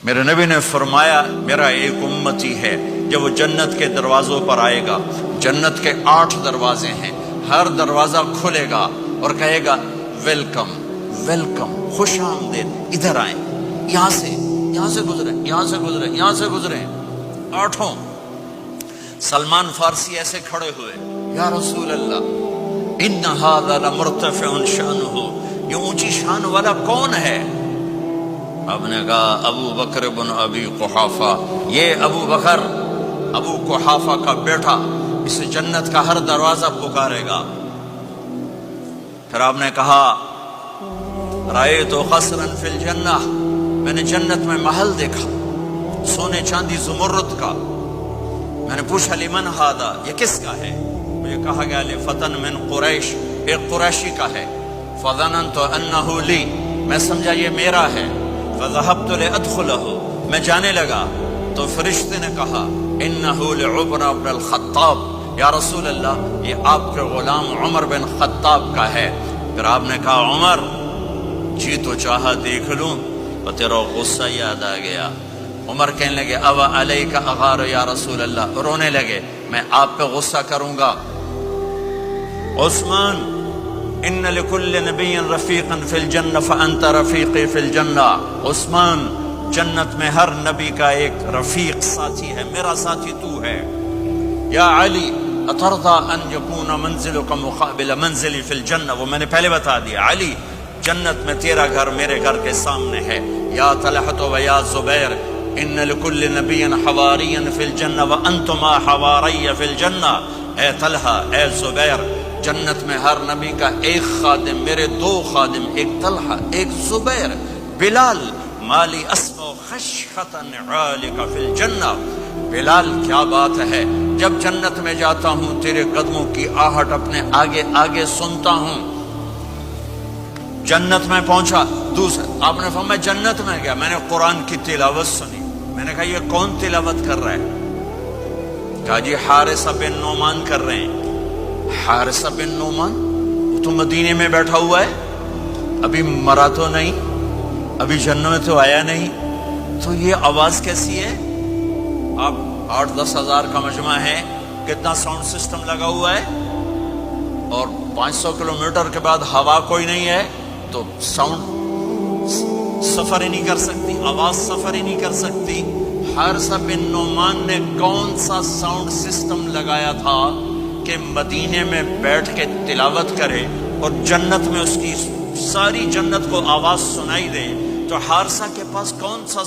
میرے نبی نے فرمایا میرا ایک امتی ہے جب وہ جنت کے دروازوں پر آئے گا، جنت کے 8 دروازے ہیں، ہر دروازہ کھلے گا اور کہے گا ویلکم ویلکم، خوش آمدید، ادھر آئیں، یہاں سے گزریں، یہاں سے گزریں، یہاں سے گزریں، 8۔ سلمان فارسی ایسے کھڑے ہوئے، یا رسول اللہ ان ھذا لمرتفع شانہ، یہ اونچی شان والا کون ہے؟ آپ نے کہا ابو بکر بن ابی قحافہ، یہ ابو بکر ابو قحافہ کا بیٹا، اسے جنت کا ہر دروازہ پکارے گا۔ پھر آپ نے کہا رأیت قصرا فی الجنہ، میں نے جنت میں محل دیکھا سونے چاندی زمرد کا۔ میں نے پوچھا لمن ھذا، یہ کس کا ہے؟ مجھے کہا گیا لفتن من قریش، ایک قریشی کا ہے۔ فظننت انہ لی، میں سمجھا یہ میرا ہے۔ فذهبت لأدخله، میں جانے لگا تو فرشتے نے کہا انہ لعمر بن الخطاب، یا رسول اللہ یہ آپ کے غلام عمر بن خطاب کا ہے۔ پھر آپ نے کہا عمر جی تو چاہا دیکھ لوں، اور تیرا غصہ یاد آ گیا۔ عمر کہنے لگے او علیک اغار یا رسول اللہ، رونے لگے میں آپ پہ غصہ کروں گا۔ عثمان ان لکل نبی رفیقا فی الجنہ فانت رفیقی فی الجنہ، عثمان جنت میں ہر نبی کا ایک رفیق ساتھی ہے، میرا ساتھی تو ہے۔ یا علی اترضی ان یکون منزلک مقابل منزلی فی الجنہ، وہ میں نے پہلے بتا دیا، علی جنت میں تیرا گھر میرے گھر کے سامنے ہے۔ یا طلحۃ و یا زبیر ان لکل نبی حواری فی الجنہ وانتما حواری فی الجنہ، اے طلحہ اے زبیر جنت میں ہر نبی کا ایک خادم، میرے 2 خادم، ایک طلحہ ایک زبیر۔ بلال مالی اسمع خشخطا عالک فی الجنہ، بلال کیا بات ہے جب جنت میں جاتا ہوں تیرے قدموں کی آہٹ اپنے آگے آگے سنتا ہوں۔ جنت میں پہنچا، دوسرا آپ نے فرمایا جنت میں گیا، میں نے قرآن کی تلاوت سنی۔ میں نے کہا یہ کون تلاوت کر رہا ہے؟ کہا جی حارثہ بن نعمان کر رہے ہیں۔ حارثہ بن نعمان وہ تو مدینے میں بیٹھا ہوا ہے، ابھی مرا تو نہیں، ابھی جنت میں تو آیا نہیں، تو یہ آواز کیسی ہے؟ آپ 8-10 ہزار کا مجمع ہے، کتنا ساؤنڈ سسٹم لگا ہوا ہے، اور 500 کلومیٹر کے بعد ہوا کوئی نہیں ہے تو ساؤنڈ سفر ہی نہیں کر سکتی، آواز سفر ہی نہیں کر سکتی۔ حارثہ بن نعمان نے کون سا ساؤنڈ سسٹم لگایا تھا کہ مدینے میں بیٹھ کے تلاوت کرے اور جنت میں اس کی ساری جنت کو آواز سنائی دے؟ تو حارثہ کے پاس کون سا